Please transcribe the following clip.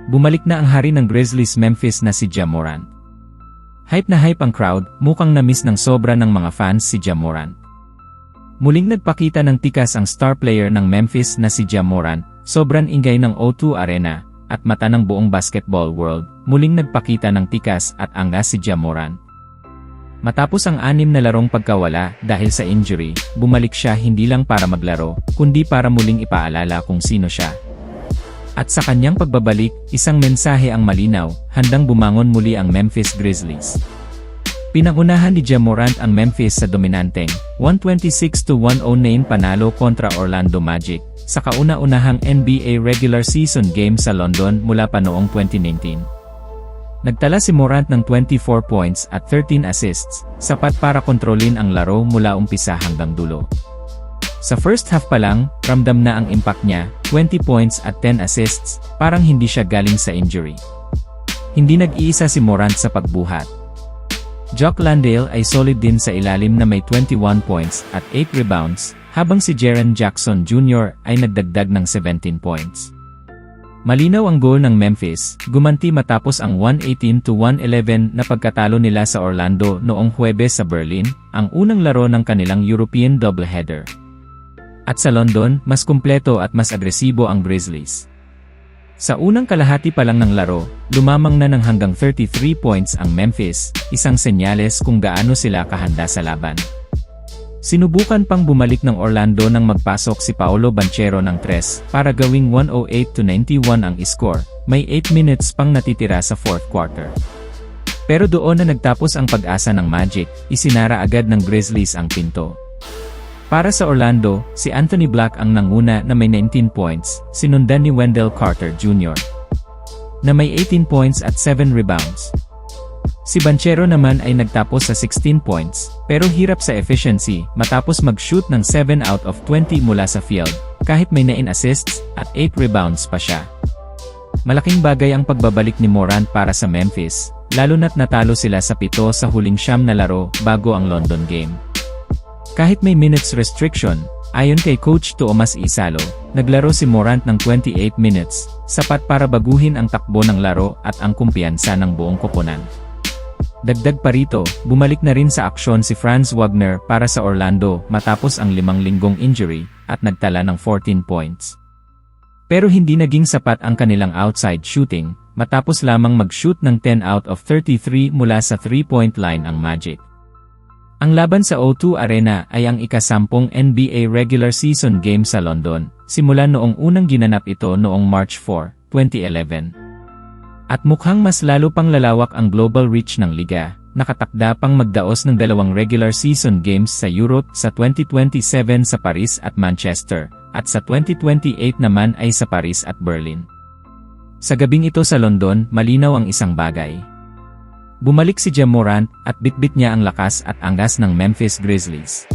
Bumalik na ang hari ng Grizzlies Memphis na si Ja Morant. Hype na hype ang crowd, mukhang na-miss ng sobra ng mga fans si Ja Morant. Muling nagpakita ng tikas ang star player ng Memphis na si Ja Morant, sobrang ingay ng O2 Arena, at mata ng buong basketball world, muling nagpakita ng tikas at angas si Ja Morant. Matapos ang 6 na larong pagkawala dahil sa injury, bumalik siya hindi lang para maglaro, kundi para muling ipaalala kung sino siya. At sa kanyang pagbabalik, isang mensahe ang malinaw, handang bumangon muli ang Memphis Grizzlies. Pinangunahan ni Ja Morant ang Memphis sa dominanteng 126-109 panalo kontra Orlando Magic, sa kauna-unahang NBA regular season game sa London mula pa noong 2019. Nagtala si Morant ng 24 points at 13 assists, sapat para kontrolin ang laro mula umpisa hanggang dulo. Sa first half pa lang, ramdam na ang impact niya, 20 points at 10 assists, parang hindi siya galing sa injury. Hindi nag-iisa si Morant sa pagbuhat. Jock Landale ay solid din sa ilalim na may 21 points at 8 rebounds, habang si Jaren Jackson Jr. ay nagdagdag ng 17 points. Malinaw ang goal ng Memphis, gumanti matapos ang 118-111 na pagkatalo nila sa Orlando noong Huwebes sa Berlin, ang unang laro ng kanilang European doubleheader. At sa London, mas kumpleto at mas agresibo ang Grizzlies. Sa unang kalahati pa lang ng laro, lumamang na ng hanggang 33 points ang Memphis, isang senyales kung gaano sila kahanda sa laban. Sinubukan pang bumalik ng Orlando nang magpasok si Paolo Banchero ng 3 para gawing 108-91 ang score, may 8 minutes pang natitira sa fourth quarter. Pero doon na nagtapos ang pag-asa ng Magic, isinara agad ng Grizzlies ang pinto. Para sa Orlando, si Anthony Black ang nanguna na may 19 points, sinundan ni Wendell Carter Jr. na may 18 points at 7 rebounds. Si Banchero naman ay nagtapos sa 16 points, pero hirap sa efficiency matapos mag-shoot ng 7 out of 20 mula sa field, kahit may 9 assists at 8 rebounds pa siya. Malaking bagay ang pagbabalik ni Morant para sa Memphis, lalo na't natalo sila sa 7 sa huling 9 na laro bago ang London game. Kahit may minutes restriction, ayon kay Coach Tomas Isalo, naglaro si Morant ng 28 minutes, sapat para baguhin ang takbo ng laro at ang kumpiyansa ng buong koponan. Dagdag pa rito, bumalik na rin sa aksyon si Franz Wagner para sa Orlando matapos ang 5 linggong injury, at nagtala ng 14 points. Pero hindi naging sapat ang kanilang outside shooting, matapos lamang mag-shoot ng 10 out of 33 mula sa 3-point line ang Magic. Ang laban sa O2 Arena ay ang ika-10 NBA regular season game sa London, simula noong unang ginanap ito noong March 4, 2011. At mukhang mas lalo pang lalawak ang global reach ng liga, nakatakda pang magdaos ng 2 regular season games sa Europe sa 2027 sa Paris at Manchester, at sa 2028 naman ay sa Paris at Berlin. Sa gabing ito sa London, malinaw ang isang bagay. Bumalik si Ja Morant at bitbit niya ang lakas at angas ng Memphis Grizzlies.